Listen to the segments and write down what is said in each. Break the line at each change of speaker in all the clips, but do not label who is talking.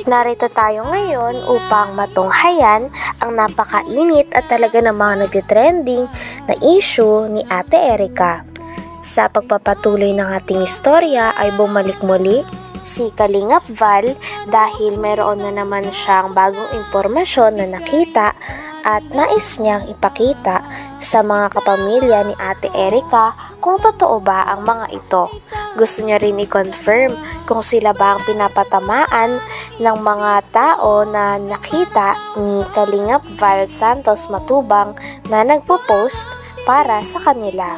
Narito tayo ngayon upang matunghayan ang napakainit at talaga namang nagtitrending na issue ni Ate Erica. Sa pagpapatuloy ng ating istorya ay bumalik muli si Kalingap Val dahil mayroon na naman siyang bagong impormasyon na nakita at nais niyang ipakita sa mga kapamilya ni Ate Erica kung totoo ba ang mga ito. Gusto niya rin i-confirm kung sila ba ang pinapatamaan ng mga tao na nakita ni Kalingap Val Santos Matubang na nagpo-post para sa kanila.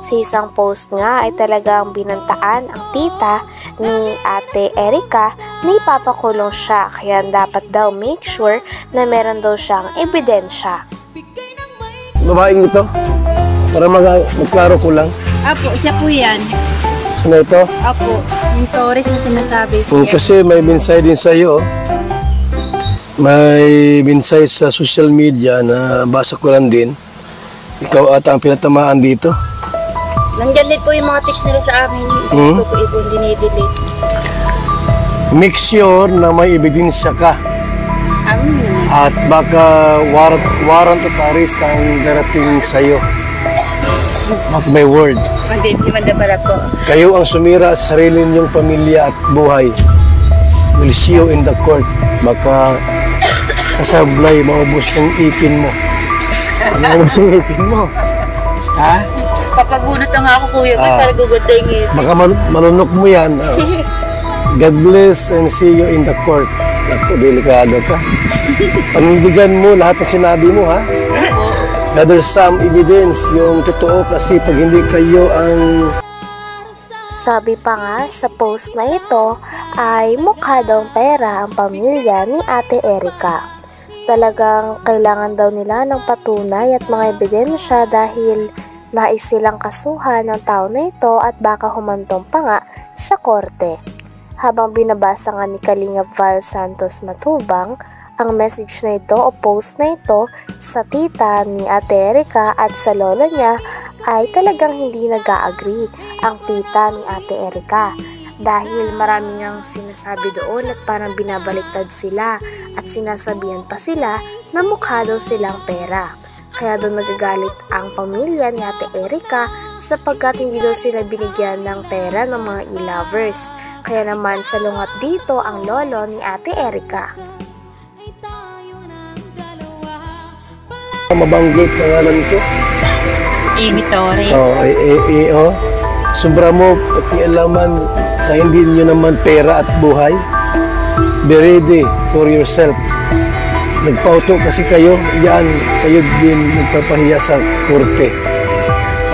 Sa isang post nga ay talagang binantaan ang tita ni Ate Erica na ipapakulong siya kaya dapat daw make sure na meron daw siyang ebidensya.
Babaeng ito? Para magklaro ko lang.
Apo, siya po yan.
Ano ito?
Apo, yung stories na sinasabi siya.
Kasi may minsay din sa iyo. May minsay sa social media na basa ko lang din. Ikaw ata ang pinatamaan dito.
Nandyan din po yung mga text nila sa amin. Ito po ito, dinidelete.
Make sure na may ebidensya ka. At baka warrant of arrest ang darating sa iyo. Mark my word.
Hindi man na pala po.
Kayo ang sumira sa sarili niyong pamilya at buhay. We'll see you in the court. Baka sasablay, maubos yung ipin mo. Maubos yung ipin mo. Ha?
Papagunot na nga ako, kuya. Para gugutay ngipin.
Baka malunok mo yan. God bless and see you in the court. Naku, delikado ka. Panindigan mo lahat ng sinabi mo, ha? Gather some evidence, yung totoo kasi pag hindi kayo ang...
Sabi pa nga sa post na ito ay mukha daw pera ang pamilya ni Ate Erica. Talagang kailangan daw nila ng patunay at mga ebidensya dahil nais silang kasuhan ng tao na ito at baka humantong pa nga sa korte. Habang binabasa nga ni Kalingap Val Santos Matubang ang message na ito o post na ito sa tita ni Ate Erica at sa lolo niya ay talagang hindi nag-a-agree ang tita ni Ate Erica dahil marami ngang sinasabi doon at parang binabaliktad sila at sinasabihan pa sila na mukha daw silang pera. Kaya doon nagagalit ang pamilya ni Ate Erica sapagkat hindi daw sila binigyan ng pera ng mga e-lovers. Kaya naman salungat dito ang lolo ni Ate Erica.
Mabanggit pangalan ko.
Amy Torres.
Sobra mo pakialaman sa hindi nyo naman pera at buhay. Be ready for yourself. Nagpauto kasi kayo, yan, kayo din nagpapahiya sa korte.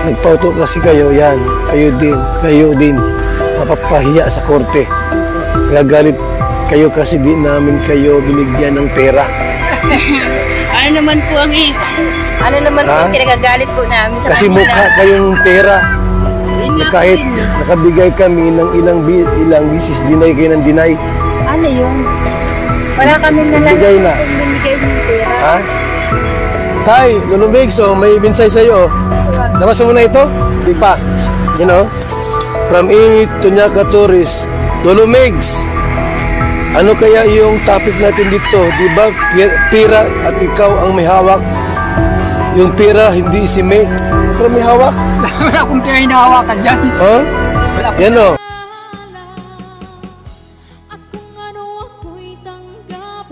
Nagpauto kasi kayo, yan, kayo din mapapahiya sa korte. Gagalit kayo kasi di namin kayo binigyan ng pera.
Ano naman po ang kinagagalit po namin sa
kasi mukha kayong pera. Kahit nakabigay kami ng ilang bisis, dinay kayo ng dinay.
Ano yun? Wala kami
bigay na.
Bigay ng pera.
Ha? Tay, Lulubig, so may minsay sa'yo. Nabasa mo na ito? Di pa. You know? From Ingit to Nyaka Tourist, Lulumigs. Ano kaya yung topic natin dito? Diba, pira at ikaw ang may hawak? Yung pira, hindi si May. Pero may hawak?
Wala akong pira hinahawakan dyan.
Huh? Yan o.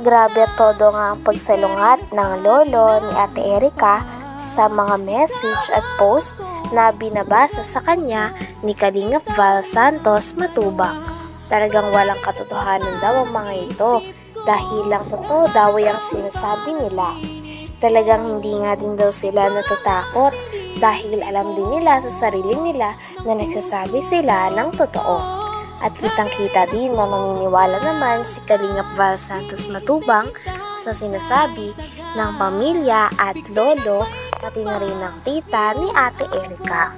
Grabe at todo nga ang pagsalungat ng lolo ni Ate Erica sa mga message at post na binabasa sa kanya ni Kalingap Val Santos Matubang. Talagang walang katotohanan daw ang mga ito dahil lang totoo daw ang sinasabi nila. Talagang hindi nga din daw sila natatakot dahil alam din nila sa sarili nila na nagsasabi sila ng totoo. At kitang-kita din na maniniwala naman si Kalingap Val Santos Matubang sa sinasabi ng pamilya at lolo pati na rin ng tita ni Ate Erica.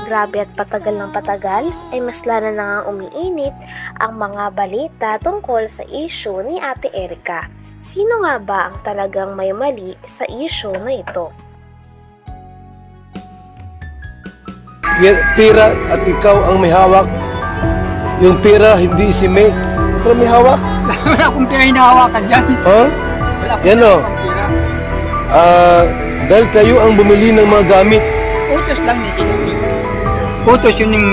Grabe at patagal ng patagal ay mas lalo na nga umiinit ang mga balita tungkol sa issue ni Ate Erica. Sino nga ba ang talagang may mali sa issue na ito?
Pira at ikaw ang may hawak. Yung pira, hindi si May. pero may hawak.
Wala akong pera hinahawakan dyan.
Ha?
Wala akong
Yan o.
pera.
Dahil kayo ang bumili ng mga gamit.
Utos lang ni Silam. Utos yun yung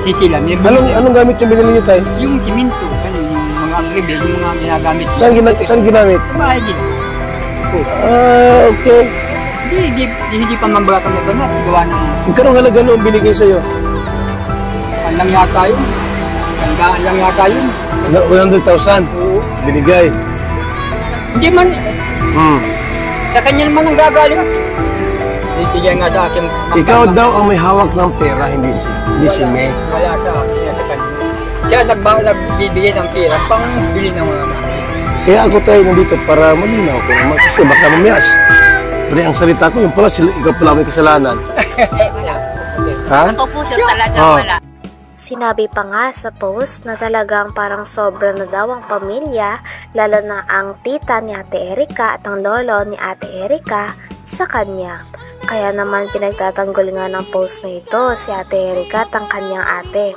si Silam.
Anong gamit yung binili niyo tayo?
Yung siminto, ano, yung mga agribe, yung mga ginagamit.
Saan ginamit?
Sa bahay din.
Okay.
Hindi pa mambaga kami ba na gawa ng
Magkano halaga noong binigay sa'yo?
lang yata yun. Tandaan lang yata yun.
100,000
Oo.
binigay.
Hindi man,
Hmm.
sa kanya naman ang gagaling. Bigyan nga sa akin.
Ikaw daw ang may hawak ng pera, hindi si May.
Wala sa akin, sa kanya. Siya nagbibigay ng pera pang bili ng mga
Kaya ako tayo nandito para malinaw ko naman kasi baka mamiyas. Pero ang salita ko, yung pala, ikaw pala may kasalanan. Ha?
Ako po sir talaga
Oh.
wala.
Sinabi pa nga sa post na talagang parang sobra na daw ang pamilya, lalo na ang tita ni Ate Erika at ang lolo ni Ate Erika sa kanya. Kaya naman pinagtatanggol nga ng post na ito si Ate Erika at ang kanyang ate.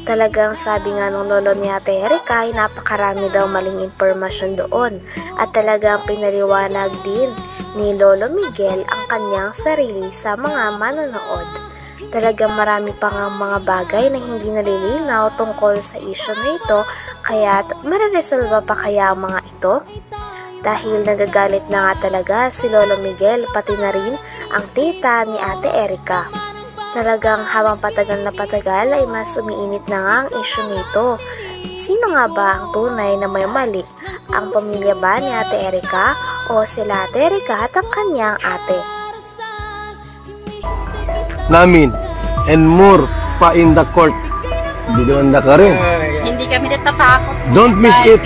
Talagang sabi nga ng lolo ni Ate Erika ay napakarami daw maling impormasyon doon at talagang pinaliwanag din ni Lolo Miguel ang kanyang sarili sa mga manonood. Talagang marami pa nga mga bagay na hindi nalilinaw tungkol sa issue na ito, kaya mareresolba pa kaya ang mga ito? Dahil nagagalit na nga talaga si Lolo Miguel pati na rin ang tita ni Ate Erika. Talagang habang patagal na patagal ay mas umiinit na nga ang issue nito. Sino nga ba ang tunay na may mali? Ang pamilya ba ni Ate Erika o sila Ate Erika at ang kanyang ate?
Namin. And more pa in the court. Bidonda ka rin.
Hindi kami natatakot.
Don't miss it.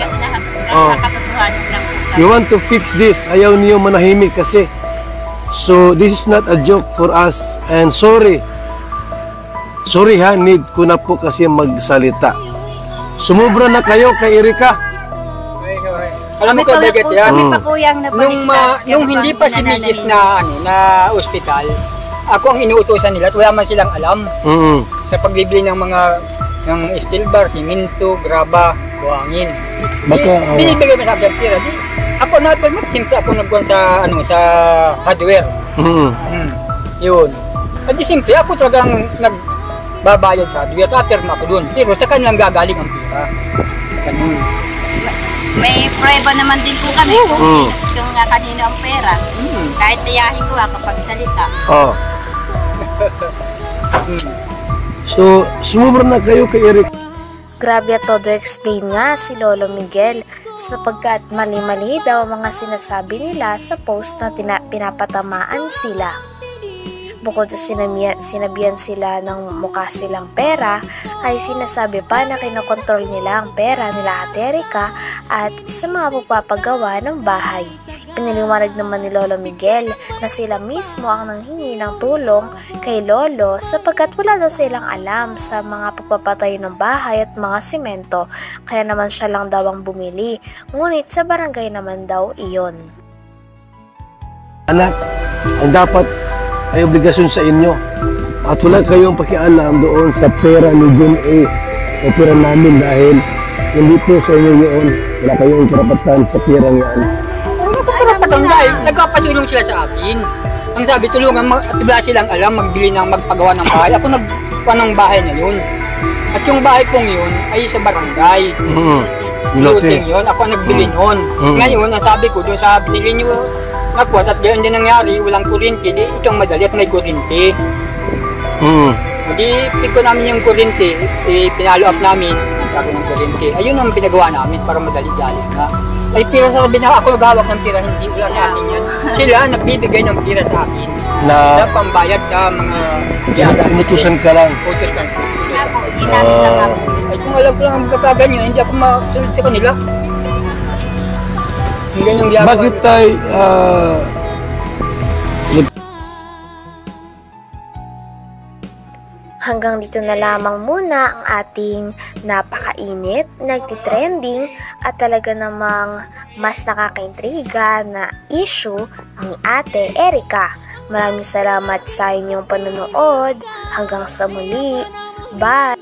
Oh.
Nakakatotohanan lang po.
You want to fix this. Ayaw niyo manahimik kasi. So, this is not a joke for us. And sorry. Sorry ha, need ko na po kasi magsalita. Sumubra na kayo kay Erika.
Alam mo ko, Dagat yan.
Kami pa po yung
Nung hindi pa si Mrs. na ospital, ako ang inuutosan nila at wala man silang alam sa pagbibili ng mga ng steel bar, siminto, graba, buhangin.
Baka,
Binibigay mo sa akin pera. Di, ako na siyempre ako nagkuhan sa sa hardware. Yun. At di siyempre ako talagang nagbabayad sa hardware. Tapirma ako doon. Pero sa kanilang gagaling ang pera. Ganun.
May prueba naman din po kami kung yung nga kanino ang pera. Kahit tiyahin ko kapag salita.
Oh. So, sumubra na kayo kay Erika.
Grabe at todo explain nga si Lolo Miguel sapagkat mali-mali daw mga sinasabi nila sa post na pinapatamaan sila. Bukod sa sinabihan sila ng mukha silang pera, ay sinasabi pa na kinokontrol nila ang pera nila Ate Erika at sa mga pagpapagawa ng bahay. Pinaliwanag naman ni Lolo Miguel na sila mismo ang nanghingi ng tulong kay Lolo sapagkat wala daw silang alam sa mga pagpapatayo ng bahay at mga simento, kaya naman siya lang daw ang bumili, ngunit sa barangay naman daw iyon.
Anak, ang dapat ay obligasyon sa inyo. At wala kayong pakialam doon sa pera ni John A. o pera namin dahil hindi po sa inyo yun. Wala kayong karapatan sa pera yan.
Ano ko karapatan dahil nagpapatulong sila sa akin. Ang sabi, tulungan, wala silang alam, magbili ng magpagawa ng bahay. Ako nagpawa ng bahay na yun. At yung bahay pong yun ay sa barangay. Looting yun, ako ang nagbili nun. Ngayon, ang sabi ko doon sa binili nyo, nakuha, at yun din nangyari, walang kuryente, di itong madali at may kuryente. Di, pick ko namin yung kuryente, pinalo up namin, nagkaroon ng kuryente. Ayun ang pinagawa namin para madali-dali na. Ay, pira sa sabi na ako naghawak ng pira, hindi wala sa akin yan. Sila nagbibigay ng pira sa akin.
Na
Pambayad sa mga ginagawa.
inutusan ka lang.
Utusan ko.
Ginamit lang ako.
Ay, kung alam ko lang ang magkakaganyo, hindi ako masunod sa kanila. Yung ganyang ginagawa.
Bakit tayo
Hanggang dito na lamang muna ang ating napakainit, nagtitrending at talaga namang mas nakakaintriga na issue ni Ate Erika. Maraming salamat sa inyong panonood. Hanggang sa muli. Bye!